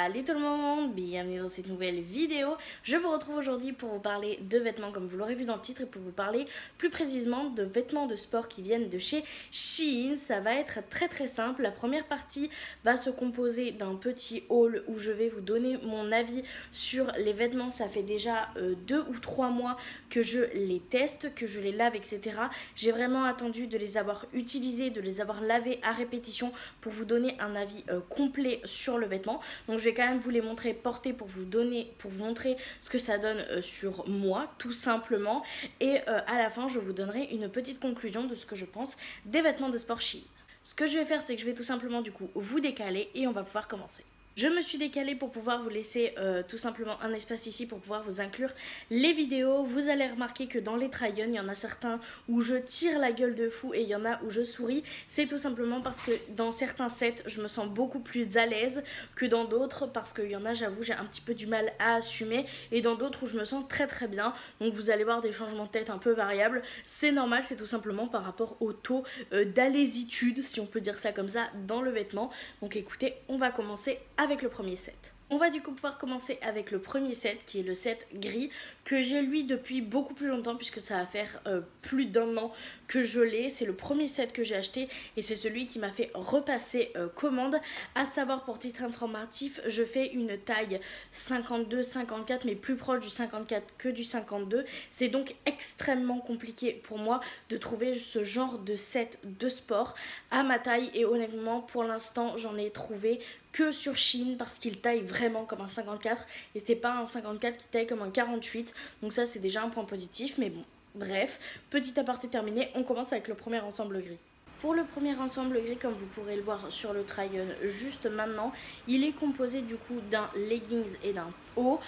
Salut tout le monde, bienvenue dans cette nouvelle vidéo. Je vous retrouve aujourd'hui pour vous parler de vêtements comme vous l'aurez vu dans le titre et pour vous parler plus précisément de vêtements de sport qui viennent de chez Shein. Ça va être très simple. La première partie va se composer d'un petit haul où je vais vous donner mon avis sur les vêtements. Ça fait déjà 2 ou 3 mois que je les teste, que je les lave, etc. J'ai vraiment attendu de les avoir utilisés, de les avoir lavés à répétition pour vous donner un avis complet sur le vêtement. Donc je vais quand même vous les montrer portés pour vous montrer ce que ça donne sur moi tout simplement, et à la fin je vous donnerai une petite conclusion de ce que je pense des vêtements de sport Shein. Ce que je vais faire, c'est que je vais tout simplement du coup vous décaler et on va pouvoir commencer. Je me suis décalée pour pouvoir vous laisser tout simplement un espace ici pour pouvoir vous inclure les vidéos. Vous allez remarquer que dans les try-on, il y en a certains où je tire la gueule de fou et il y en a où je souris. C'est tout simplement parce que dans certains sets, je me sens beaucoup plus à l'aise que dans d'autres, parce qu'il y en a, j'avoue, j'ai un petit peu du mal à assumer, et dans d'autres où je me sens très bien. Donc vous allez voir des changements de tête un peu variables. C'est normal, c'est tout simplement par rapport au taux d'alésitude, si on peut dire ça comme ça, dans le vêtement. Donc écoutez, on va commencer avec le premier set. On va du coup pouvoir commencer avec le premier set qui est le set gris que j'ai lui depuis beaucoup plus longtemps, puisque ça va faire plus d'1 an que je l'ai. C'est le premier set que j'ai acheté et c'est celui qui m'a fait repasser commande. À savoir, pour titre informatif, je fais une taille 52-54 mais plus proche du 54 que du 52. C'est donc extrêmement compliqué pour moi de trouver ce genre de set de sport à ma taille, et honnêtement pour l'instant j'en ai trouvé que sur Shein parce qu'il taille vraiment comme un 54 et c'est pas un 54 qui taille comme un 48, donc ça c'est déjà un point positif. Mais bon, bref, petit aparté terminé, on commence avec le premier ensemble gris. Pour le premier ensemble gris, comme vous pourrez le voir sur le try-on juste maintenant, il est composé du coup d'un leggings et d'un haut.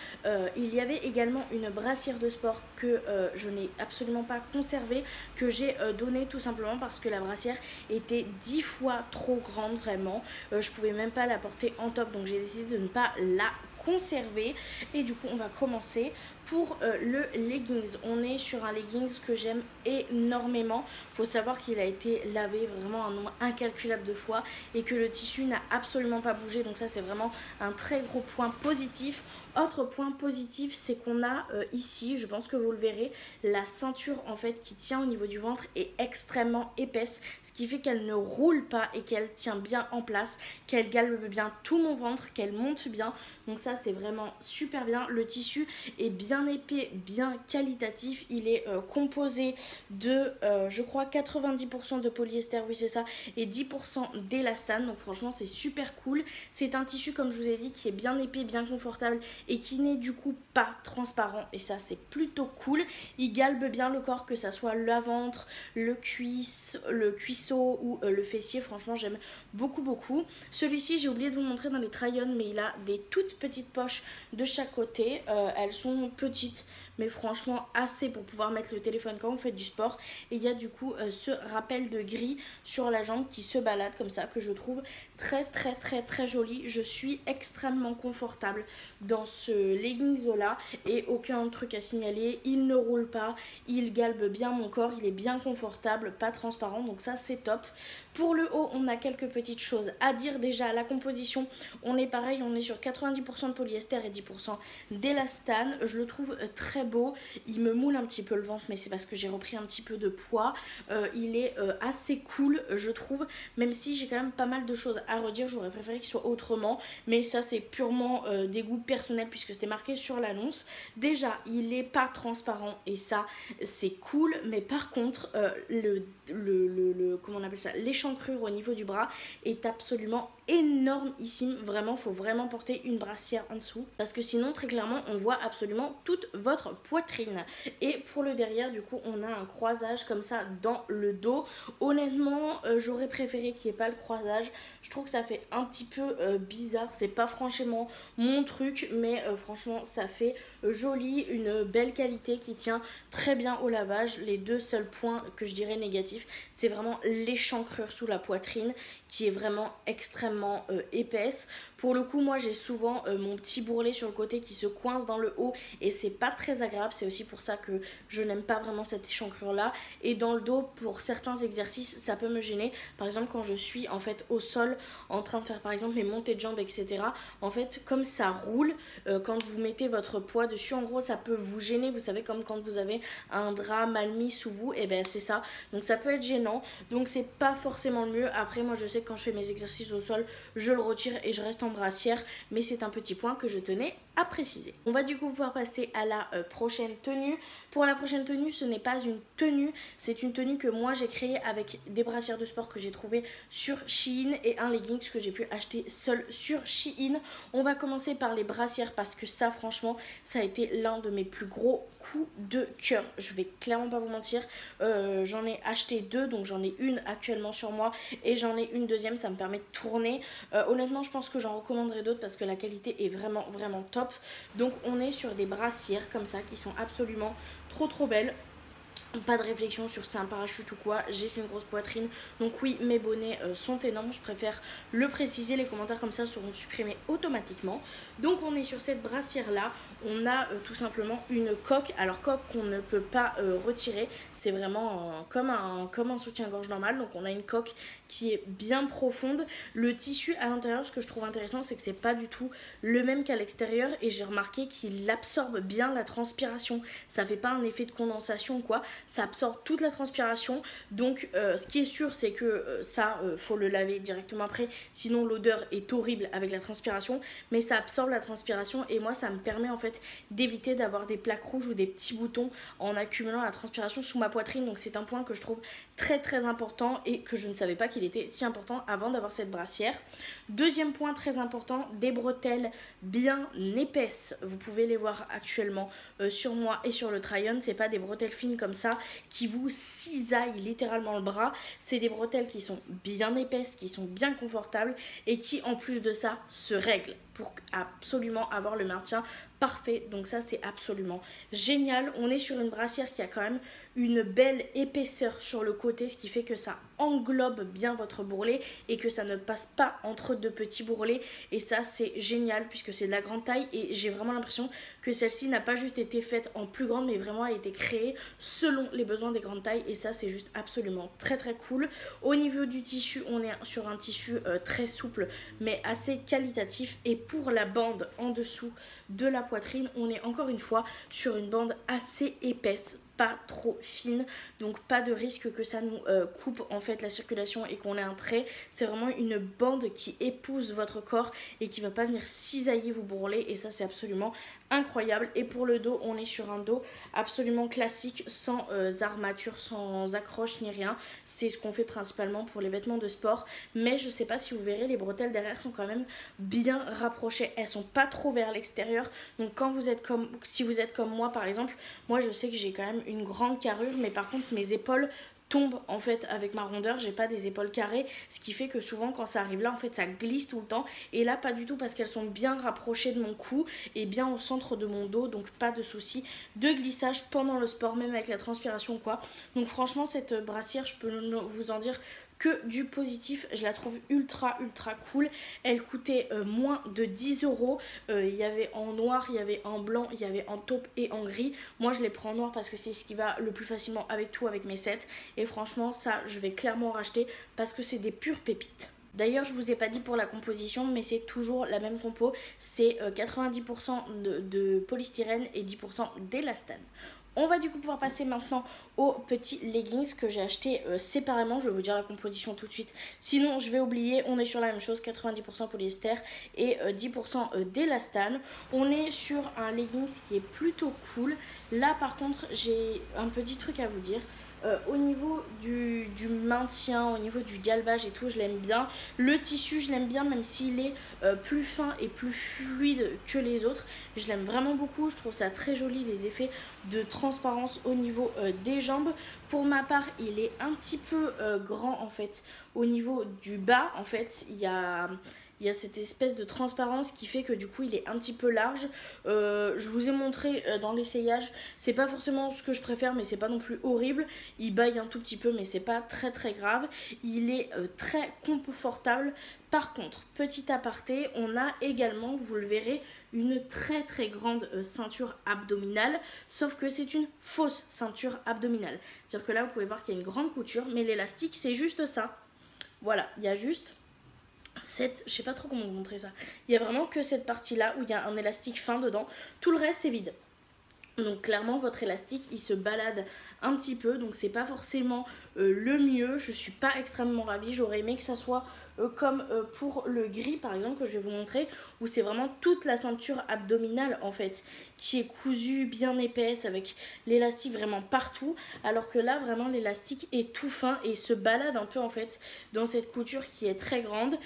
Il y avait également une brassière de sport que je n'ai absolument pas conservée, que j'ai donnée tout simplement parce que la brassière était 10 fois trop grande vraiment. Je pouvais même pas la porter en top, donc j'ai décidé de ne pas la conserver. Et du coup on va commencer pour le leggings. On est sur un leggings que j'aime énormément. Faut savoir qu'il a été lavé vraiment un nombre incalculable de fois et que le tissu n'a absolument pas bougé, donc ça c'est vraiment un très gros point positif. Autre point positif, c'est qu'on a ici, je pense que vous le verrez, la ceinture en fait qui tient au niveau du ventre est extrêmement épaisse, ce qui fait qu'elle ne roule pas et qu'elle tient bien en place, qu'elle galbe bien tout mon ventre, qu'elle monte bien. Donc ça c'est vraiment super bien. Le tissu est bien épais, bien qualitatif. Il est composé de je crois 90% de polyester, oui c'est ça, et 10% d'élastane. Donc franchement c'est super cool. C'est un tissu, comme je vous ai dit, qui est bien épais, bien confortable et qui n'est du coup pas transparent, et ça c'est plutôt cool. Il galbe bien le corps, que ça soit le ventre, le cuisseau ou le fessier. Franchement j'aime beaucoup. Celui-ci j'ai oublié de vous le montrer dans les try-on, mais il a des toutes petites poches de chaque côté. Elles sont petites mais franchement assez pour pouvoir mettre le téléphone quand vous faites du sport. Et il y a du coup ce rappel de gris sur la jambe qui se balade comme ça, que je trouve très joli. Je suis extrêmement confortable dans ce leggings là et aucun truc à signaler. Il ne roule pas, il galbe bien mon corps, il est bien confortable, pas transparent, donc ça c'est top. Pour le haut, on a quelques petites choses à dire. Déjà, la composition, on est pareil, on est sur 90% de polyester et 10% d'élastane. Je le trouve très beau. Il me moule un petit peu le ventre, mais c'est parce que j'ai repris un petit peu de poids. Il est assez cool, je trouve, même si j'ai quand même pas mal de choses à redire. J'aurais préféré qu'il soit autrement, mais ça c'est purement des goûts personnels puisque c'était marqué sur l'annonce. Déjà, il est pas transparent et ça c'est cool, mais par contre, comment on appelle ça, l'échancrure au niveau du bras est absolument énormissime. Vraiment, faut vraiment porter une brassière en dessous parce que sinon très clairement on voit absolument toute votre poitrine. Et pour le derrière, du coup on a un croisage comme ça dans le dos. Honnêtement j'aurais préféré qu'il n'y ait pas le croisage. Je trouve que ça fait un petit peu bizarre. C'est pas franchement mon truc, mais franchement ça fait joli, une belle qualité qui tient très bien au lavage. Les deux seuls points que je dirais négatifs, c'est vraiment l'échancrure sous la poitrine qui est vraiment extrêmement épaisse. Pour le coup, moi j'ai souvent mon petit bourrelet sur le côté qui se coince dans le haut et c'est pas très agréable. C'est aussi pour ça que je n'aime pas vraiment cette échancrure là. Et dans le dos, pour certains exercices, ça peut me gêner. Par exemple, quand je suis en fait au sol en train de faire par exemple mes montées de jambes, etc. En fait, comme ça roule, quand vous mettez votre poids dessus, en gros ça peut vous gêner. Vous savez, comme quand vous avez un drap mal mis sous vous, et ben c'est ça. Donc ça peut être gênant, donc c'est pas forcément le mieux. Après, moi je sais que quand je fais mes exercices au sol, je le retire et je reste en brassière, mais c'est un petit point que je tenais à préciser. On va du coup pouvoir passer à la prochaine tenue. Pour la prochaine tenue, ce n'est pas une tenue, c'est une tenue que moi j'ai créée avec des brassières de sport que j'ai trouvées sur Shein et un leggings que j'ai pu acheter seul sur Shein. On va commencer par les brassières parce que ça, franchement, ça a été l'un de mes plus gros coups de cœur. Je vais clairement pas vous mentir, j'en ai acheté deux, donc j'en ai une actuellement sur moi et j'en ai une deuxième, ça me permet de tourner. Honnêtement, je pense que j'en recommanderai d'autres parce que la qualité est vraiment top. Donc on est sur des brassières comme ça qui sont absolument trop belles. Pas de réflexion sur c'est un parachute ou quoi, j'ai une grosse poitrine, donc oui, mes bonnets sont énormes, je préfère le préciser, les commentaires comme ça seront supprimés automatiquement. Donc on est sur cette brassière là, on a tout simplement une coque, alors coque qu'on ne peut pas retirer, c'est vraiment comme un soutien-gorge normal, donc on a une coque qui est bien profonde. Le tissu à l'intérieur, ce que je trouve intéressant, c'est que c'est pas du tout le même qu'à l'extérieur et j'ai remarqué qu'il absorbe bien la transpiration, ça fait pas un effet de condensation ou quoi, ça absorbe toute la transpiration. Donc ce qui est sûr, c'est que faut le laver directement après, sinon l'odeur est horrible avec la transpiration, mais ça absorbe la transpiration et moi ça me permet en fait d'éviter d'avoir des plaques rouges ou des petits boutons en accumulant la transpiration sous ma poitrine. Donc c'est un point que je trouve très important et que je ne savais pas qu'il était si important avant d'avoir cette brassière. Deuxième point très important, des bretelles bien épaisses, vous pouvez les voir actuellement sur moi et sur le try-on. C'est pas des bretelles fines comme ça qui vous cisaillent littéralement le bras, c'est des bretelles qui sont bien épaisses, qui sont bien confortables et qui en plus de ça se règlent pour absolument avoir le maintien parfait. Donc ça, c'est absolument génial. On est sur une brassière qui a quand même une belle épaisseur sur le côté, ce qui fait que ça englobe bien votre bourrelet et que ça ne passe pas entre deux petits bourrelets, et ça c'est génial puisque c'est de la grande taille et j'ai vraiment l'impression que celle-ci n'a pas juste été faite en plus grande mais vraiment a été créée selon les besoins des grandes tailles, et ça c'est juste absolument très cool. Au niveau du tissu, on est sur un tissu très souple mais assez qualitatif, et pour la bande en dessous de la poitrine, on est encore une fois sur une bande assez épaisse, pas trop fine, donc pas de risque que ça nous coupe en fait la circulation et qu'on ait un trait. C'est vraiment une bande qui épouse votre corps et qui va pas venir cisailler vos bourrelets, et ça c'est absolument incroyable. Et pour le dos, on est sur un dos absolument classique, sans armature, sans accroche ni rien. C'est ce qu'on fait principalement pour les vêtements de sport, mais je sais pas si vous verrez, les bretelles derrière sont quand même bien rapprochées, elles sont pas trop vers l'extérieur. Donc quand vous êtes si vous êtes comme moi par exemple, moi je sais que j'ai quand même une grande carrure, mais par contre mes épaules tombent en fait avec ma rondeur, j'ai pas des épaules carrées, ce qui fait que souvent quand ça arrive là en fait ça glisse tout le temps, et là pas du tout parce qu'elles sont bien rapprochées de mon cou et bien au centre de mon dos, donc pas de souci de glissage pendant le sport, même avec la transpiration quoi. Donc franchement cette brassière, je peux vous en dire que du positif, je la trouve ultra cool. Elle coûtait moins de 10 €. Il y avait en noir, il y avait en blanc, il y avait en taupe et en gris. Moi je les prends en noir parce que c'est ce qui va le plus facilement avec tout, avec mes sets, et franchement ça je vais clairement en racheter parce que c'est des pures pépites. D'ailleurs, je vous ai pas dit pour la composition, mais c'est toujours la même compo, c'est 90% de polystyrène et 10% d'élastane. On va du coup pouvoir passer maintenant aux petits leggings que j'ai acheté séparément. Je vais vous dire la composition tout de suite, sinon je vais oublier. On est sur la même chose, 90% polyester et 10% d'élastane. On est sur un leggings qui est plutôt cool. Là par contre, j'ai un petit truc à vous dire. Au niveau du maintien, au niveau du galvage et tout, je l'aime bien. Le tissu, je l'aime bien, même s'il est plus fin et plus fluide que les autres. Je l'aime vraiment beaucoup, je trouve ça très joli, les effets de transparence au niveau des jambes. Pour ma part, il est un petit peu grand en fait. Au niveau du bas, en fait, il y a il y a cette espèce de transparence qui fait que du coup il est un petit peu large. Je vous ai montré dans l'essayage, c'est pas forcément ce que je préfère, mais c'est pas non plus horrible. Il baille un tout petit peu, mais c'est pas très très grave. Il est très confortable. Par contre, petit aparté, on a également, vous le verrez, une très très grande ceinture abdominale, sauf que c'est une fausse ceinture abdominale. C'est-à-dire que là, vous pouvez voir qu'il y a une grande couture, mais l'élastique, c'est juste ça. Voilà, il y a juste cette, je sais pas trop comment vous montrer ça. Il y a vraiment que cette partie-là où il y a un élastique fin dedans. Tout le reste, c'est vide. Donc clairement, votre élastique, il se balade un petit peu, donc c'est pas forcément le mieux. Je suis pas extrêmement ravie, j'aurais aimé que ça soit comme pour le gris par exemple que je vais vous montrer, où c'est vraiment toute la ceinture abdominale en fait qui est cousue, bien épaisse, avec l'élastique vraiment partout, alors que là vraiment l'élastique est tout fin et se balade un peu en fait dans cette couture qui est très grande.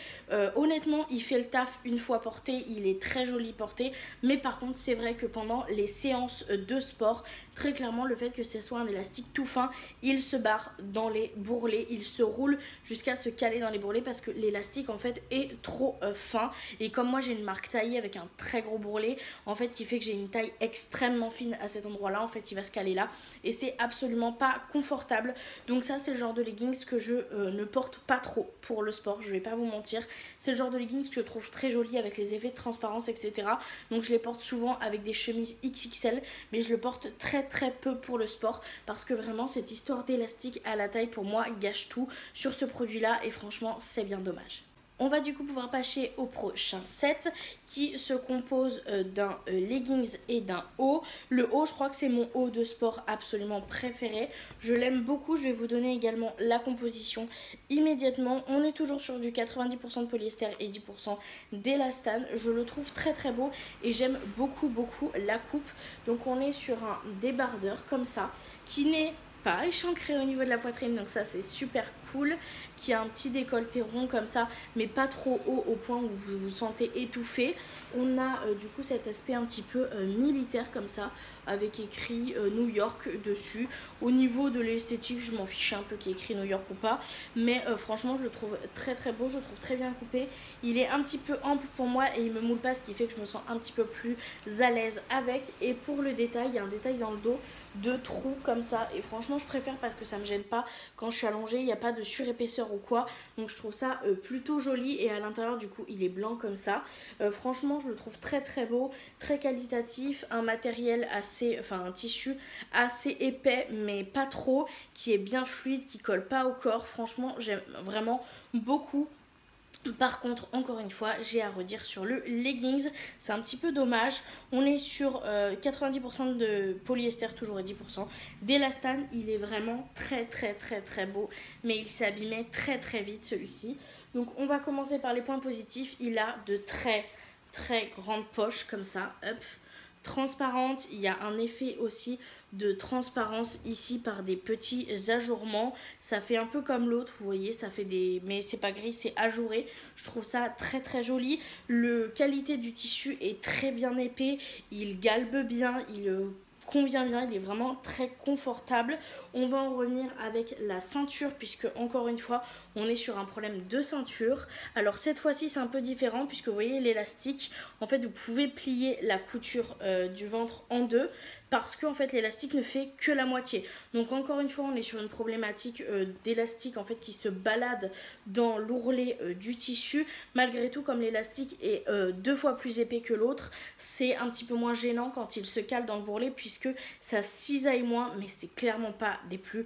Honnêtement, il fait le taf une fois porté, il est très joli porté, mais par contre c'est vrai que pendant les séances de sport, très clairement le fait que ce soit un élastique tout fin, il se barre dans les bourrelets, il se roule jusqu'à se caler dans les bourrelets parce que l'élastique en fait est trop fin, et comme moi j'ai une marque taillée avec un très gros bourrelet en fait qui fait que j'ai une taille extrêmement fine à cet endroit là, en fait il va se caler là et c'est absolument pas confortable. Donc ça c'est le genre de leggings que je ne porte pas trop pour le sport, je vais pas vous mentir. C'est le genre de leggings que je trouve très joli avec les effets de transparence etc. Donc je les porte souvent avec des chemises XXL, mais je le porte très très peu pour le sport parce que vraiment cette histoire d'élastique à la taille pour moi gâche tout sur ce produit là et franchement c'est bien dommage. On va du coup pouvoir passer au prochain set qui se compose d'un leggings et d'un haut. Le haut, je crois que c'est mon haut de sport absolument préféré. Je l'aime beaucoup, je vais vous donner également la composition immédiatement. On est toujours sur du 90% de polyester et 10% d'élastane. Je le trouve très très beau et j'aime beaucoup beaucoup la coupe. Donc on est sur un débardeur comme ça qui n'est pas échancré au niveau de la poitrine, donc ça c'est super cool, qui a un petit décolleté rond comme ça mais pas trop haut au point où vous vous sentez étouffé. On a du coup cet aspect un petit peu militaire comme ça avec écrit New York dessus. Au niveau de l'esthétique je m'en fiche un peu qu'il y ait écrit New York ou pas, mais franchement je le trouve très très beau, je le trouve très bien coupé. Il est un petit peu ample pour moi et il me moule pas, ce qui fait que je me sens un petit peu plus à l'aise avec. Et pour le détail, il y a un détail dans le dos de trous comme ça et franchement je préfère parce que ça me gêne pas quand je suis allongée, il n'y a pas de surépaisseur ou quoi, donc je trouve ça plutôt joli. Et à l'intérieur du coup il est blanc comme ça. Franchement je le trouve très très beau, très qualitatif, un matériel assez, enfin un tissu assez épais mais pas trop, qui est bien fluide, qui colle pas au corps. Franchement j'aime vraiment beaucoup. Par contre, encore une fois, j'ai à redire sur le leggings, c'est un petit peu dommage. On est sur 90% de polyester toujours et 10% d'élastane. Il est vraiment très très très très beau, mais il s'est abîmé très très vite celui-ci. Donc on va commencer par les points positifs. Il a de très très grandes poches comme ça, hop, transparentes. Il y a un effet aussi de transparence ici par des petits ajourements. Ça fait un peu comme l'autre, vous voyez, ça fait des, mais c'est pas gris, c'est ajouré. Je trouve ça très très joli. La qualité du tissu est très bien épais, il galbe bien, il convient bien, il est vraiment très confortable. On va en revenir avec la ceinture puisque encore une fois on est sur un problème de ceinture. Alors cette fois-ci c'est un peu différent puisque vous voyez l'élastique, en fait vous pouvez plier la couture du ventre en deux parce que en fait l'élastique ne fait que la moitié. Donc encore une fois on est sur une problématique d'élastique en fait qui se balade dans l'ourlet du tissu. Malgré tout, comme l'élastique est 2 fois plus épais que l'autre, c'est un petit peu moins gênant quand il se cale dans le bourrelet puisque ça cisaille moins, mais c'est clairement pas des plus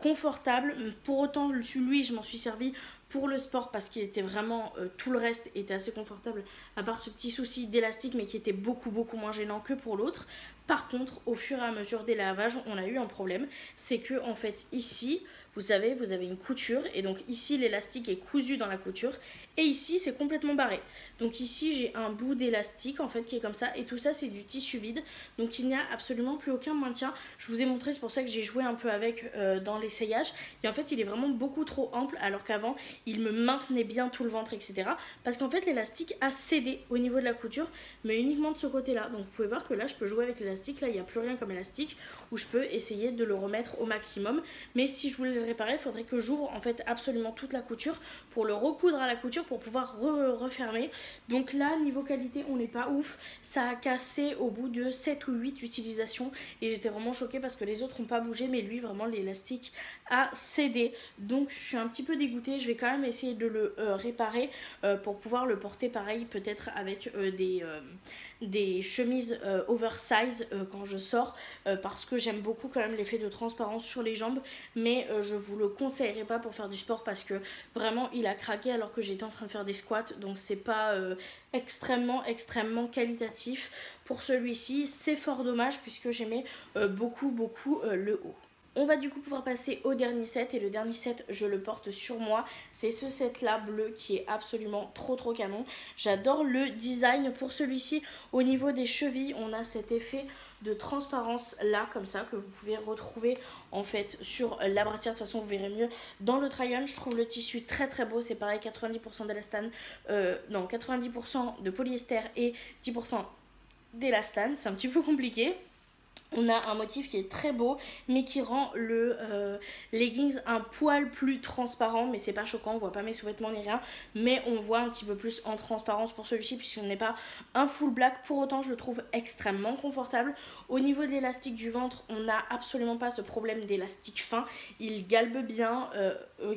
confortables. Pour autant lui je m'en suis servi pour le sport parce qu'il était vraiment, tout le reste était assez confortable à part ce petit souci d'élastique mais qui était beaucoup moins gênant que pour l'autre. Par contre au fur et à mesure des lavages on a eu un problème, c'est que en fait ici vous savez, vous avez une couture et donc ici l'élastique est cousu dans la couture et ici c'est complètement barré. Donc ici j'ai un bout d'élastique en fait qui est comme ça et tout ça c'est du tissu vide, donc il n'y a absolument plus aucun maintien. Je vous ai montré, c'est pour ça que j'ai joué un peu avec dans l'essayage, et en fait il est vraiment beaucoup trop ample alors qu'avant il me maintenait bien tout le ventre etc. Parce qu'en fait l'élastique a cédé au niveau de la couture mais uniquement de ce côté là. Donc vous pouvez voir que là je peux jouer avec l'élastique, là il n'y a plus rien comme élastique. où je peux essayer de le remettre au maximum. Mais si je voulais le réparer, il faudrait que j'ouvre en fait absolument toute la couture pour le recoudre à la couture pour pouvoir refermer. Donc là, niveau qualité, on n'est pas ouf. Ça a cassé au bout de 7 ou 8 utilisations et j'étais vraiment choquée parce que les autres n'ont pas bougé, mais lui, vraiment, l'élastique a cédé. Donc je suis un petit peu dégoûtée. Je vais quand même essayer de le réparer pour pouvoir le porter pareil, peut-être avec des chemises oversize quand je sors, parce que j'aime beaucoup quand même l'effet de transparence sur les jambes, mais je vous le conseillerais pas pour faire du sport parce que vraiment il a craqué alors que j'étais en train de faire des squats, donc c'est pas extrêmement qualitatif. Pour celui-ci, c'est fort dommage puisque j'aimais beaucoup le haut. On va du coup pouvoir passer au dernier set, et le dernier set je le porte sur moi, c'est ce set là bleu qui est absolument trop canon. J'adore le design pour celui-ci. Au niveau des chevilles, on a cet effet de transparence là comme ça que vous pouvez retrouver en fait sur la brassière. De toute façon vous verrez mieux dans le try-on. Je trouve le tissu très beau, c'est pareil, 90% d'élastane, non 90% de polyester et 10% d'élastane, c'est un petit peu compliqué. On a un motif qui est très beau mais qui rend le leggings un poil plus transparent, mais c'est pas choquant, on voit pas mes sous-vêtements ni rien, mais on voit un petit peu plus en transparence pour celui-ci puisqu'on n'est pas un full black. Pour autant je le trouve extrêmement confortable. Au niveau de l'élastique du ventre, on n'a absolument pas ce problème d'élastique fin, il galbe bien,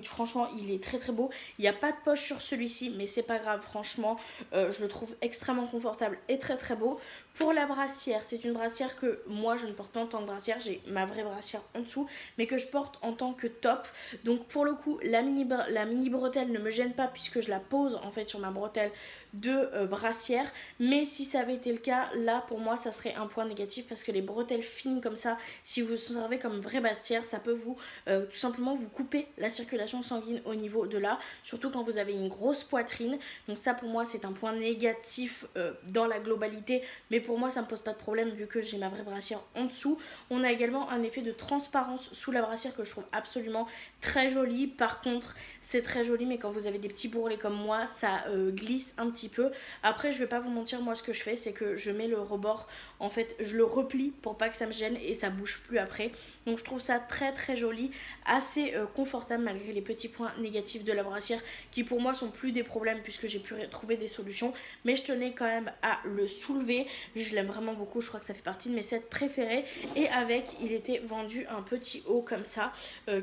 franchement il est très beau. Il n'y a pas de poche sur celui-ci mais c'est pas grave, franchement je le trouve extrêmement confortable et très beau. Pour la brassière, c'est une brassière que moi je ne porte pas en tant que brassière, j'ai ma vraie brassière en dessous, mais que je porte en tant que top. Donc pour le coup, la mini bretelle ne me gêne pas puisque je la pose en fait sur ma bretelle de brassière. Mais si ça avait été le cas, là pour moi ça serait un point négatif parce que les bretelles fines comme ça, si vous vous servez comme vraie brassière, ça peut vous tout simplement vous couper la circulation sanguine au niveau de là, surtout quand vous avez une grosse poitrine. Donc ça pour moi c'est un point négatif dans la globalité, mais pour moi ça me pose pas de problème vu que j'ai ma vraie brassière en dessous. On a également un effet de transparence sous la brassière que je trouve absolument très joli. Par contre c'est très joli, mais quand vous avez des petits bourrelets comme moi, ça glisse un petit peu. Après je vais pas vous mentir, moi ce que je fais c'est que je mets le rebord, en fait je le replie pour pas que ça me gêne et ça bouge plus après. Donc je trouve ça très joli, assez confortable malgré les petits points négatifs de la brassière qui pour moi sont plus des problèmes puisque j'ai pu trouver des solutions, mais je tenais quand même à le soulever. Je l'aime vraiment beaucoup, je crois que ça fait partie de mes sets préférés. Et avec, il était vendu un petit haut comme ça,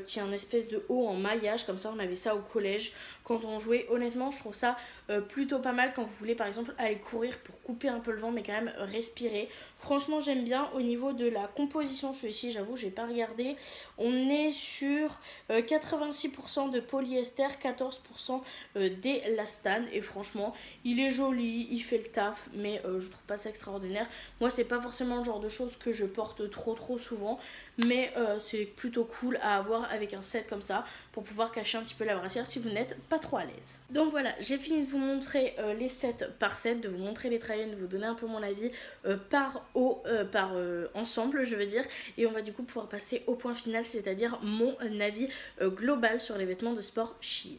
qui est un espèce de haut en maillage, comme ça on avait ça au collège quand on jouait. Honnêtement je trouve ça plutôt pas mal quand vous voulez par exemple aller courir pour couper un peu le vent mais quand même respirer. Franchement j'aime bien. Au niveau de la composition, celui-ci j'avoue j'ai pas regardé, on est sur 86% de polyester, 14% d'élastane, et franchement il est joli, il fait le taf, mais je trouve pas ça extraordinaire. Moi c'est pas forcément le genre de choses que je porte trop souvent, mais c'est plutôt cool à avoir avec un set comme ça pour pouvoir cacher un petit peu la brassière si vous n'êtes pas trop à l'aise. Donc voilà, j'ai fini de vous montrer les sets par set, de vous montrer les try-on, de vous donner un peu mon avis par ensemble je veux dire, et on va du coup pouvoir passer au point final, c'est-à-dire mon avis global sur les vêtements de sport Shein.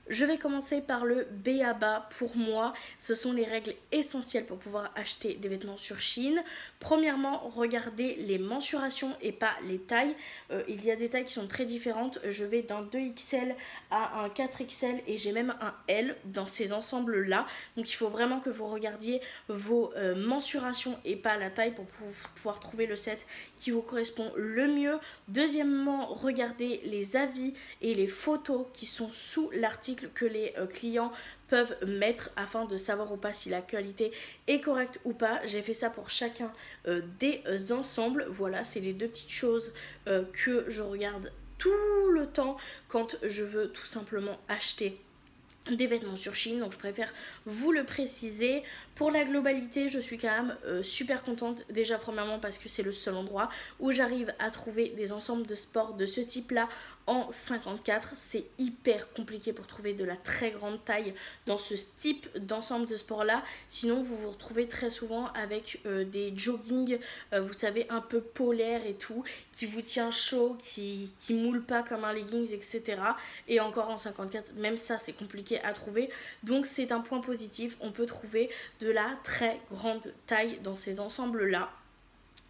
Je vais commencer par le b.a.-ba pour moi. Ce sont les règles essentielles pour pouvoir acheter des vêtements sur Shein. Premièrement, regardez les mensurations et pas les tailles. Il y a des tailles qui sont très différentes. Je vais d'un 2XL à un 4XL et j'ai même un L dans ces ensembles-là. Donc il faut vraiment que vous regardiez vos mensurations et pas la taille pour pouvoir trouver le set qui vous correspond le mieux. Deuxièmement, regardez les avis et les photos qui sont sous l'article que les clients peuvent mettre afin de savoir ou pas si la qualité est correcte ou pas. J'ai fait ça pour chacun des ensembles. Voilà, c'est les deux petites choses que je regarde tout le temps quand je veux tout simplement acheter des vêtements sur Shein, donc je préfère vous le préciser. Pour la globalité, je suis quand même super contente, déjà premièrement parce que c'est le seul endroit où j'arrive à trouver des ensembles de sport de ce type là en 54. C'est hyper compliqué pour trouver de la très grande taille dans ce type d'ensemble de sport là, sinon vous vous retrouvez très souvent avec des jogging, vous savez, un peu polaire et tout, qui vous tient chaud, qui moule pas comme un leggings, etc. Et encore en 54, même ça c'est compliqué à trouver, donc c'est un point positif, on peut trouver de la très grande taille dans ces ensembles là.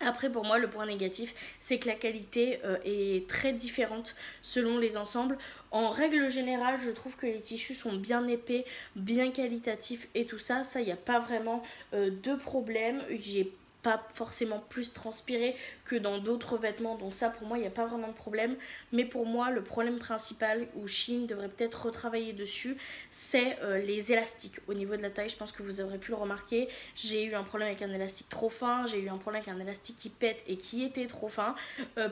Après pour moi le point négatif c'est que la qualité est très différente selon les ensembles. En règle générale je trouve que les tissus sont bien épais, bien qualitatifs et tout ça, il n'y a pas vraiment de problème. J'ai pas forcément plus transpiré que dans d'autres vêtements, donc ça pour moi il n'y a pas vraiment de problème. Mais pour moi le problème principal où Shein devrait peut-être retravailler dessus, c'est les élastiques au niveau de la taille. Je pense que vous aurez pu le remarquer, j'ai eu un problème avec un élastique trop fin, j'ai eu un problème avec un élastique qui pète et qui était trop fin.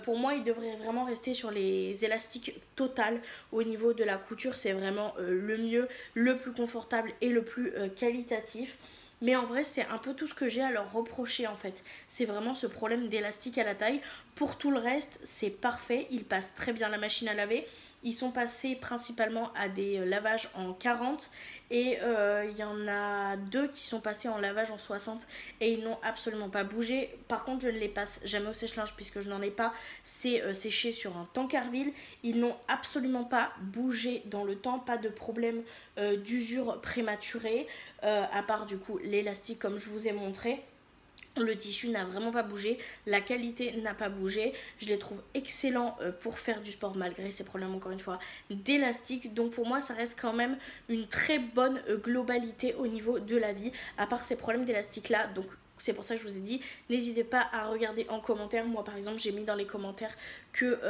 Pour moi il devrait vraiment rester sur les élastiques totales au niveau de la couture, c'est vraiment le mieux, le plus confortable et le plus qualitatif. Mais en vrai c'est un peu tout ce que j'ai à leur reprocher en fait. C'est vraiment ce problème d'élastique à la taille. Pour tout le reste c'est parfait, ils passent très bien la machine à laver. Ils sont passés principalement à des lavages en 40 et il y en a 2 qui sont passés en lavage en 60 et ils n'ont absolument pas bougé. Par contre je ne les passe jamais au sèche-linge puisque je n'en ai pas, c'est séché sur un Tankerville. Ils n'ont absolument pas bougé dans le temps, pas de problème d'usure prématurée, à part du coup l'élastique comme je vous ai montré. Le tissu n'a vraiment pas bougé, la qualité n'a pas bougé, je les trouve excellents pour faire du sport malgré ces problèmes encore une fois d'élastique. Donc pour moi ça reste quand même une très bonne globalité au niveau de la vie, à part ces problèmes d'élastique là. Donc c'est pour ça que je vous ai dit, n'hésitez pas à regarder en commentaire. Moi par exemple j'ai mis dans les commentaires que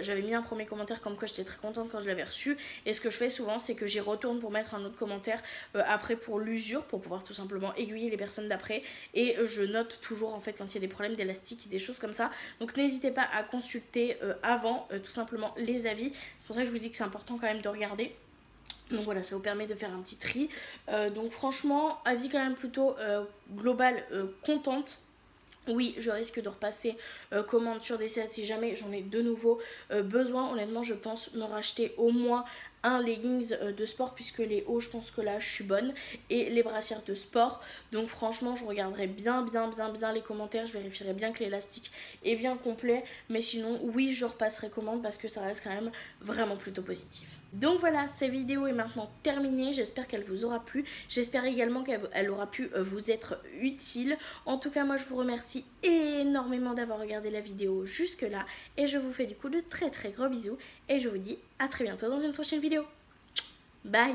j'avais mis un premier commentaire comme quoi j'étais très contente quand je l'avais reçu. Et ce que je fais souvent c'est que j'y retourne pour mettre un autre commentaire après pour l'usure, pour pouvoir tout simplement aiguiller les personnes d'après. Et je note toujours en fait quand il y a des problèmes d'élastique, des choses comme ça. Donc n'hésitez pas à consulter avant tout simplement les avis. C'est pour ça que je vous dis que c'est important quand même de regarder. Donc voilà, ça vous permet de faire un petit tri. Donc franchement, avis quand même plutôt global, contente. Oui, je risque de repasser commande sur des sets si jamais j'en ai de nouveau besoin. Honnêtement, je pense me racheter au moins un leggings de sport puisque les hauts, je pense que là, je suis bonne. Et les brassières de sport. Donc franchement, je regarderai bien les commentaires. Je vérifierai bien que l'élastique est bien complet. Mais sinon, oui, je repasserai commande parce que ça reste quand même vraiment plutôt positif. Donc voilà, cette vidéo est maintenant terminée, j'espère qu'elle vous aura plu, j'espère également qu'elle aura pu vous être utile. En tout cas moi je vous remercie énormément d'avoir regardé la vidéo jusque là et je vous fais du coup de très gros bisous et je vous dis à très bientôt dans une prochaine vidéo. Bye.